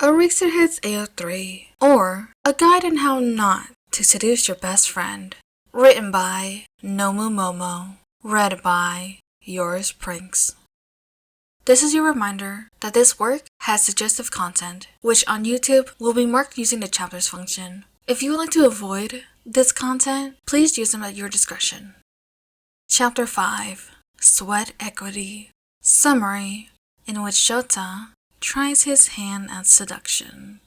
Eraserhead's AO3, or A Guide on How Not to Seduce Your Best Friend, written by nomumomo, read by yours Prinks. This is your reminder that this work has suggestive content, which on YouTube will be marked using the chapters function. If you would like to avoid this content, please use them at your discretion. Chapter 5, Sweat Equity. Summary, in which Shouta tries his hand at seduction.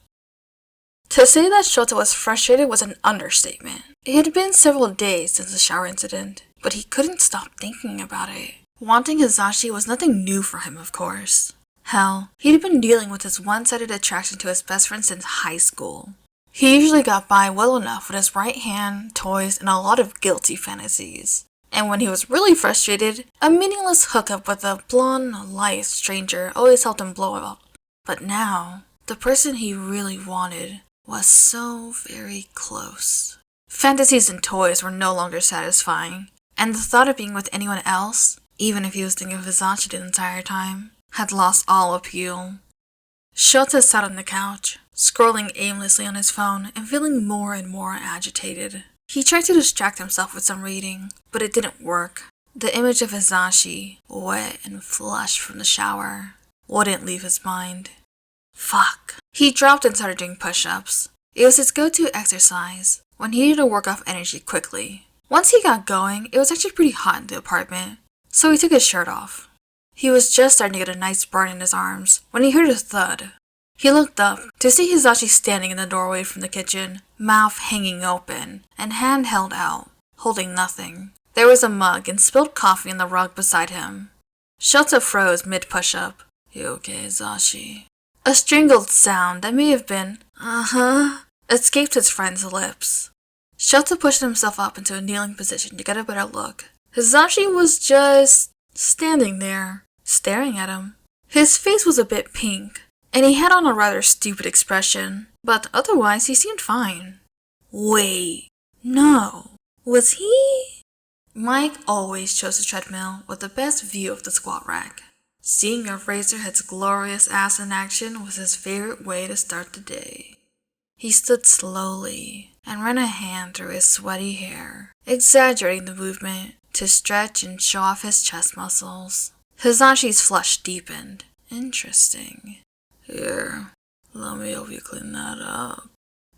To say that Shouta was frustrated was an understatement. It had been several days since the shower incident, but he couldn't stop thinking about it. Wanting Hisashi was nothing new for him, of course. Hell, he'd been dealing with his one-sided attraction to his best friend since high school. He usually got by well enough with his right hand, toys, and a lot of guilty fantasies. And when he was really frustrated, a meaningless hookup with a blonde, lithe stranger always helped him blow up. But now, the person he really wanted was so very close. Fantasies and toys were no longer satisfying, and the thought of being with anyone else, even if he was thinking of Hisashi the entire time, had lost all appeal. Shouta sat on the couch, scrolling aimlessly on his phone and feeling more and more agitated. He tried to distract himself with some reading, but it didn't work. The image of Hisashi, wet and flushed from the shower, wouldn't leave his mind. Fuck. He dropped and started doing push-ups. It was his go-to exercise when he needed to work off energy quickly. Once he got going, it was actually pretty hot in the apartment, so he took his shirt off. He was just starting to get a nice burn in his arms when he heard a thud. He looked up to see Hisashi standing in the doorway from the kitchen, mouth hanging open and hand held out, holding nothing. There was a mug and spilled coffee on the rug beside him. Shouta froze mid-push-up. "You okay, Hisashi?" A strangled sound that may have been, "Uh-huh," escaped his friend's lips. Shouta pushed himself up into a kneeling position to get a better look. Hisashi was just standing there, staring at him. His face was a bit pink, and he had on a rather stupid expression, but otherwise he seemed fine. Wait, no, was he? Mike always chose the treadmill with the best view of the squat rack. Seeing Eraserhead's glorious ass in action was his favorite way to start the day. He stood slowly and ran a hand through his sweaty hair, exaggerating the movement to stretch and show off his chest muscles. Hisashi's flush deepened. Interesting. "Here, let me help you clean that up,"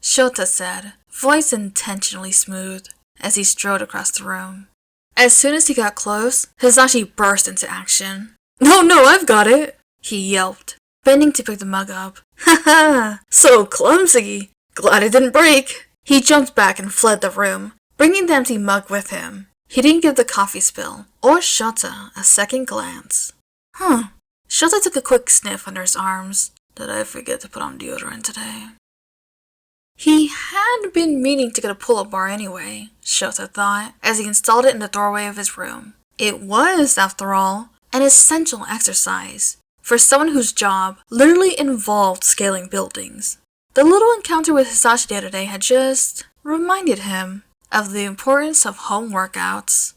Shouta said, voice intentionally smooth, as he strode across the room. As soon as he got close, Hisashi burst into action. No, I've got it," he yelped, bending to pick the mug up. "Haha, so clumsy. Glad it didn't break." He jumped back and fled the room, bringing the empty mug with him. He didn't give the coffee spill or Shouta a second glance. Shouta took a quick sniff under his arms. "Did I forget to put on deodorant today?" He had been meaning to get a pull-up bar anyway, Shouta thought, as he installed it in the doorway of his room. It was, after all, an essential exercise for someone whose job literally involved scaling buildings. The little encounter with Hisashi the other day had just reminded him of the importance of home workouts.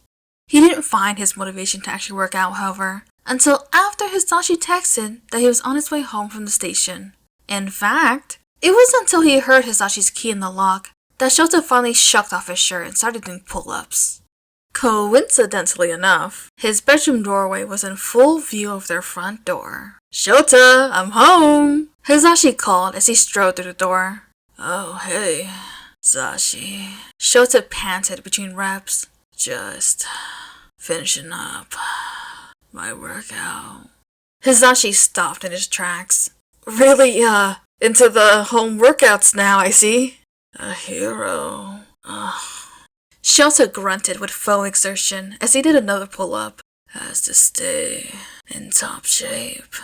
He didn't find his motivation to actually work out, however, until after Hisashi texted that he was on his way home from the station. In fact, it wasn't until he heard Hisashi's key in the lock that Shouta finally shucked off his shirt and started doing pull-ups. Coincidentally enough, his bedroom doorway was in full view of their front door. "Shouta, I'm home!" Hisashi called as he strode through the door. "Oh, hey, Hisashi," Shouta panted between reps. "Just finishing up my workout." Hisashi stopped in his tracks. "Really, into the home workouts now, I see." "A hero. Shouta grunted with faux exertion as he did another pull-up. "Has to stay in top shape."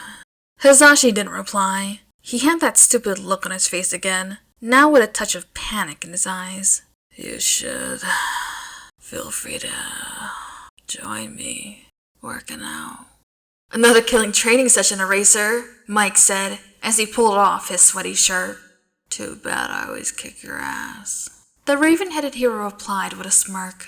Hisashi didn't reply. He had that stupid look on his face again, now with a touch of panic in his eyes. "You should feel free to join me working out." "Another killing training session, Eraser," Mike said as he pulled off his sweaty shirt. "Too bad I always kick your ass," the raven-headed hero replied with a smirk.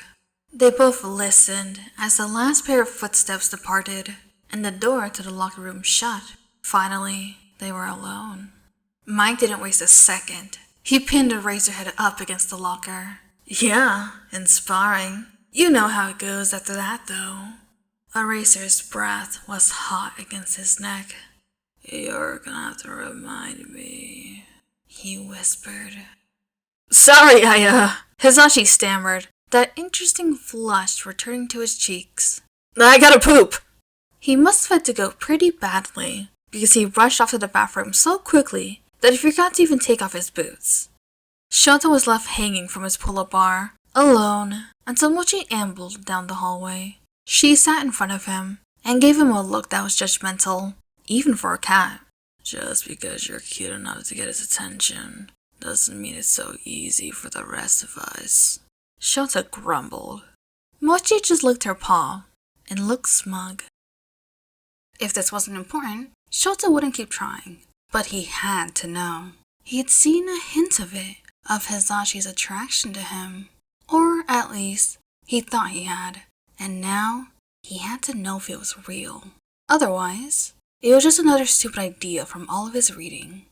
They both listened as the last pair of footsteps departed and the door to the locker room shut. Finally, they were alone. Mike didn't waste a second. He pinned Eraserhead up against the locker. Yeah, inspiring. You know how it goes after that, though. Eraser's breath was hot against his neck. You're gonna have to remind me, he whispered. Sorry, Hisashi stammered, that interesting flush returning to his cheeks. I gotta poop! He must have had to go pretty badly, because he rushed off to the bathroom so quickly that he forgot to even take off his boots. Shouta was left hanging from his pull-up bar, alone, until Mochi ambled down the hallway. She sat in front of him and gave him a look that was judgmental, even for a cat. Just because you're cute enough to get his attention doesn't mean it's so easy for the rest of us. Shouta grumbled. Mochi just licked her paw and looked smug. If this wasn't important, Shouta wouldn't keep trying, but he had to know. He had seen a hint of it, of Hisashi's attraction to him. Or at least, he thought he had. And now, he had to know if it was real. Otherwise, it was just another stupid idea from all of his reading.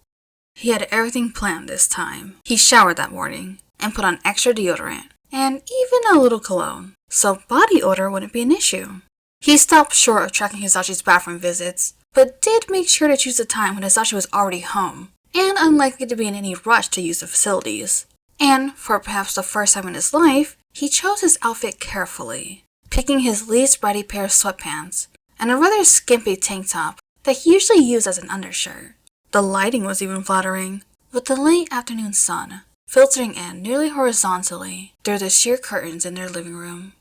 He had everything planned this time. He showered that morning, and put on extra deodorant, and even a little cologne, so body odor wouldn't be an issue. He stopped short of tracking Hisashi's bathroom visits, but did make sure to choose a time when Hisashi was already home, and unlikely to be in any rush to use the facilities. And, for perhaps the first time in his life, he chose his outfit carefully, picking his least bratty pair of sweatpants, and a rather skimpy tank top that he usually used as an undershirt. The lighting was even flattering, with the late afternoon sun filtering in nearly horizontally through the sheer curtains in their living room.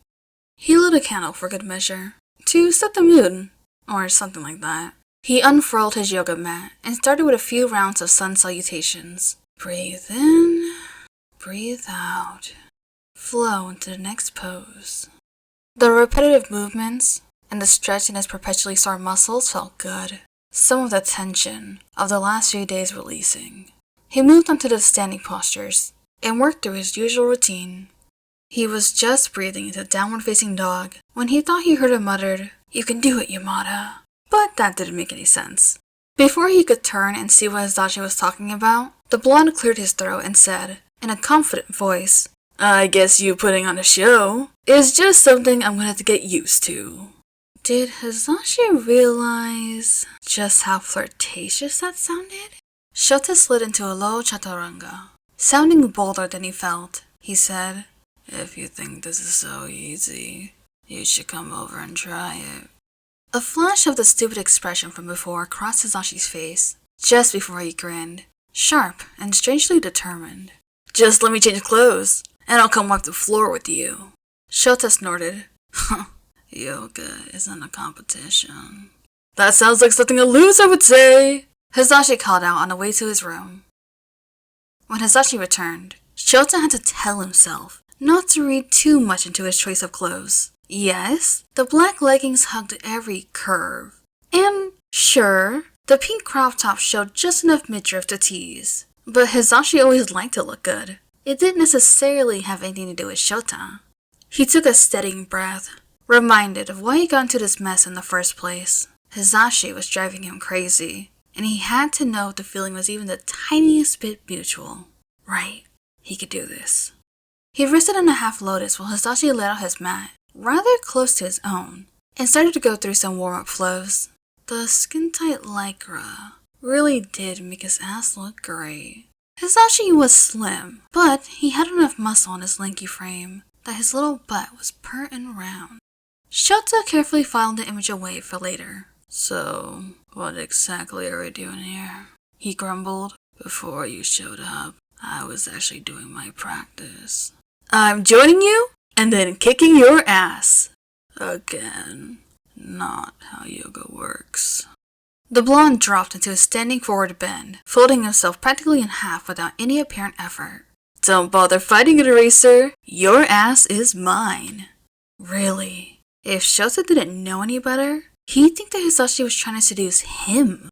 He lit a candle for good measure, to set the mood, or something like that. He unfurled his yoga mat and started with a few rounds of sun salutations. Breathe in, breathe out, flow into the next pose. The repetitive movements and the stretch in his perpetually sore muscles felt good, some of the tension of the last few days releasing. He moved on to the standing postures and worked through his usual routine. He was just breathing into downward-facing dog when he thought he heard a muttered, "You can do it, Yamada." But that didn't make any sense. Before he could turn and see what Hisashi was talking about, the blonde cleared his throat and said, in a confident voice, "I guess you putting on a show is just something I'm gonna have to get used to." Did Hisashi realize just how flirtatious that sounded? Shouta slid into a low chaturanga. Sounding bolder than he felt, he said, "If you think this is so easy, you should come over and try it." A flash of the stupid expression from before crossed Hisashi's face, just before he grinned, sharp and strangely determined. "Just let me change clothes, and I'll come wipe the floor with you." Shouta snorted. "Yoga isn't a competition." "That sounds like something a loser would say," Hisashi called out on the way to his room. When Hisashi returned, Shouta had to tell himself not to read too much into his choice of clothes. Yes, the black leggings hugged every curve. And, sure, the pink crop top showed just enough midriff to tease. But Hisashi always liked to look good. It didn't necessarily have anything to do with Shouta. He took a steadying breath, reminded of why he got into this mess in the first place. Hisashi was driving him crazy, and he had to know if the feeling was even the tiniest bit mutual. Right, he could do this. He rested in a half lotus while Hisashi laid out his mat, rather close to his own, and started to go through some warm-up flows. The skin-tight lycra really did make his ass look great. Hisashi was slim, but he had enough muscle on his lanky frame that his little butt was pert and round. Shouta carefully filed the image away for later. "So, what exactly are we doing here?" he grumbled. "Before you showed up, I was actually doing my practice." "I'm joining you, and then kicking your ass." "Again, not how yoga works." The blonde dropped into a standing forward bend, folding himself practically in half without any apparent effort. "Don't bother fighting it, Eraser. Your ass is mine." Really? If Shouta didn't know any better, he'd think that Hisashi was trying to seduce him.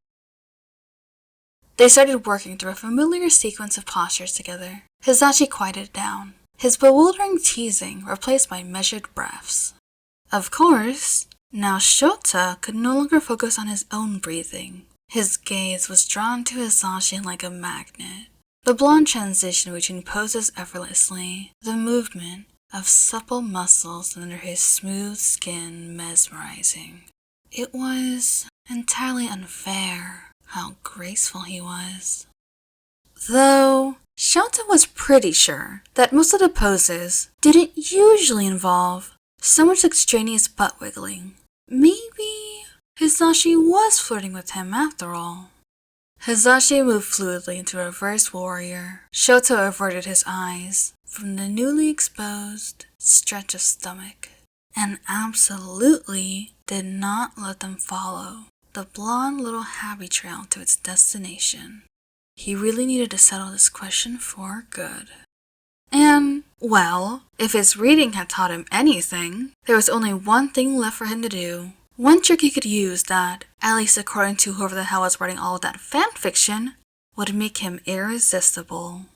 They started working through a familiar sequence of postures together. Hisashi quieted down, his bewildering teasing replaced by measured breaths. Of course, now Shouta could no longer focus on his own breathing. His gaze was drawn to Hisashi like a magnet. The blonde transition between poses effortlessly, the movement of supple muscles under his smooth skin mesmerizing. It was entirely unfair how graceful he was. Though, Shouta was pretty sure that most of the poses didn't usually involve so much extraneous butt wiggling. Maybe Hisashi was flirting with him after all. Hisashi moved fluidly into reverse warrior. Shouta averted his eyes from the newly exposed stretch of stomach and absolutely did not let them follow the blonde little happy trail to its destination. He really needed to settle this question for good. And, well, if his reading had taught him anything, there was only one thing left for him to do. One trick he could use that, at least according to whoever the hell was writing all of that fanfiction, would make him irresistible.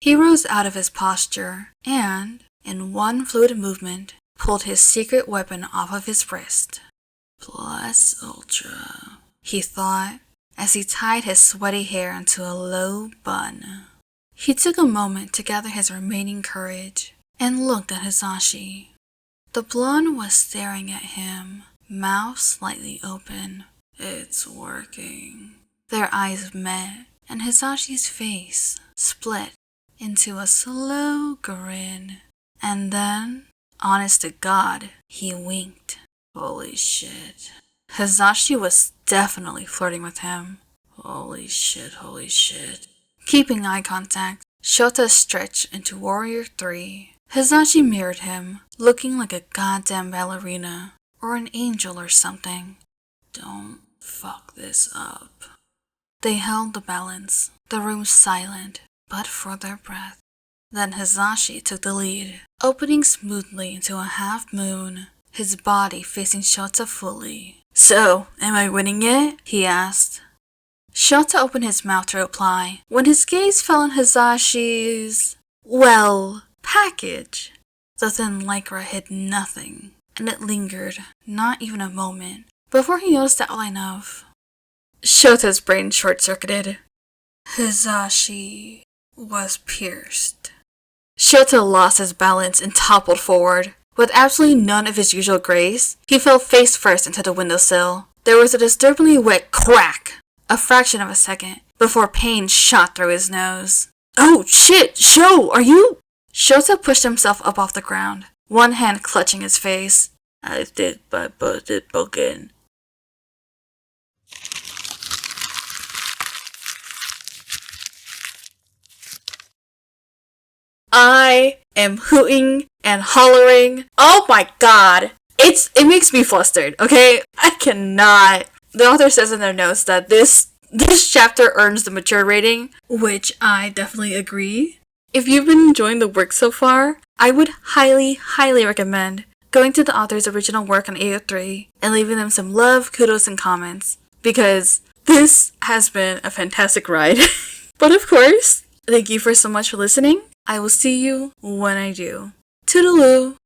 He rose out of his posture and, in one fluid movement, pulled his secret weapon off of his wrist. Plus ultra, he thought, as he tied his sweaty hair into a low bun. He took a moment to gather his remaining courage and looked at Hisashi. The blonde was staring at him, mouth slightly open. It's working. Their eyes met, and Hisashi's face split into a slow grin. And then, honest to God, he winked. Holy shit. Hisashi was definitely flirting with him. Holy shit, holy shit. Keeping eye contact, Shouta stretched into Warrior 3. Hisashi mirrored him, looking like a goddamn ballerina, or an angel or something. Don't fuck this up. They held the balance, the room silent, but for their breath. Then Hisashi took the lead, opening smoothly into a half moon, his body facing Shouta fully. So, am I winning yet? He asked. Shouta opened his mouth to reply, when his gaze fell on Hisashi's, package. The thin lycra hid nothing, and it lingered, not even a moment, before he noticed the outline of... Shota's brain short-circuited. Hisashi was pierced. Shouta lost his balance and toppled forward. With absolutely none of his usual grace, he fell face first into the windowsill. There was a disturbingly wet crack, a fraction of a second, before pain shot through his nose. Oh shit, Sho, are you? Shouta pushed himself up off the ground, one hand clutching his face. I think my butt is broken. I am hooting and hollering. Oh my god. It makes me flustered, okay? I cannot. The author says in their notes that this chapter earns the mature rating, which I definitely agree. If you've been enjoying the work so far, I would highly, highly recommend going to the author's original work on AO3 and leaving them some love, kudos, and comments, because this has been a fantastic ride. But of course, thank you so much for listening. I will see you when I do. Toodaloo!